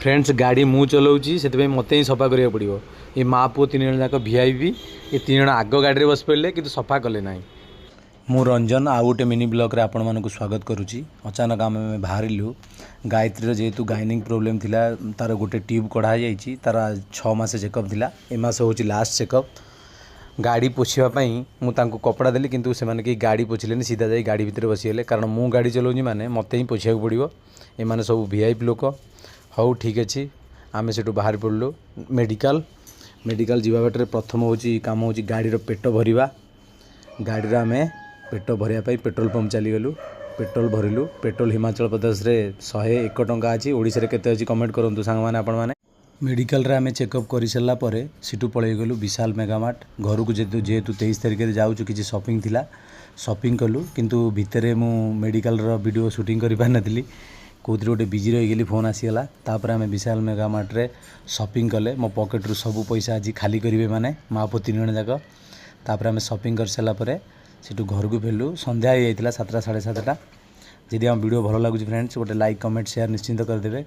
Friends गाड़ी मु चलाऊँगी से मत ही सफा करा पड़ो। ये माँ पुओ तीन जन जाक वीआईपी ये तीन जन आग गाड़ी बस पड़े कि सफा कले ना। मु रंजन आउ गोटे मिनी ब्लॉग रे आपण मानक स्वागत करुच्ची। अचानक आम बाहरिलु गायत्री जेहेतु गाइनिंग प्रोब्लेम थिला तार गोटे ट्यूब कढ़ा जाइए तार 6 मास चेकअप थिला ए मास हूँ लास्ट चेकअप। गाड़ी पोछापी मुझे कपड़ा देली किंतु से कहीं गाड़ी पोछिले सीधा जाई गाड़ी भितर बसीगले कारण मु गाड़ी चलाऊँगी माने मत ही पोछा पड़ो। एमाने सब वीआईपी लोक हऊ ठीक अच्छे आम से बाहर पड़लु मेडिकल मेडिकल जीवा बाटर प्रथम हूँ कम हूँ गाड़ी पेट भरवा। गाड़ी आम पेट भरवाई पेट्रोल पंप चलीगलु पेट्रोल भरिलु। पेट्रोल हिमाचल प्रदेश में 101 टंका अच्छी ओडिशा रे केते अच्छी कमेंट करूँ सांग मैंने आपण मैंने। मेडिकल रे आम चेकअप कर सारापर सीटू पलि गलु विशाल मेगामार्ट घर को जेहेतु 23 तारिख में जाऊँ कि शॉपिंग थिला शॉपिंग कलु किंतु भितर मु मेडिकल वीडियो शूटिंग कर पारि नथिली कौन गोटे बिजी रहीगली फोन आसीगला। तापर आम विशाल मेगामार्ट रे शॉपिंग कले मो पॉकेट रु सब पैसा आज खाली करेंगे माने माँ पुओ 3 जन जाक। तापर आम शॉपिंग कर सारापर सेठू घर को फेलु संध्या हो जाता 7टा 7:30। जदि आम वीडियो भल लगुच फ्रेंड्स गोटे लाइक कमेंट शेयर निश्चिंत करदेवे।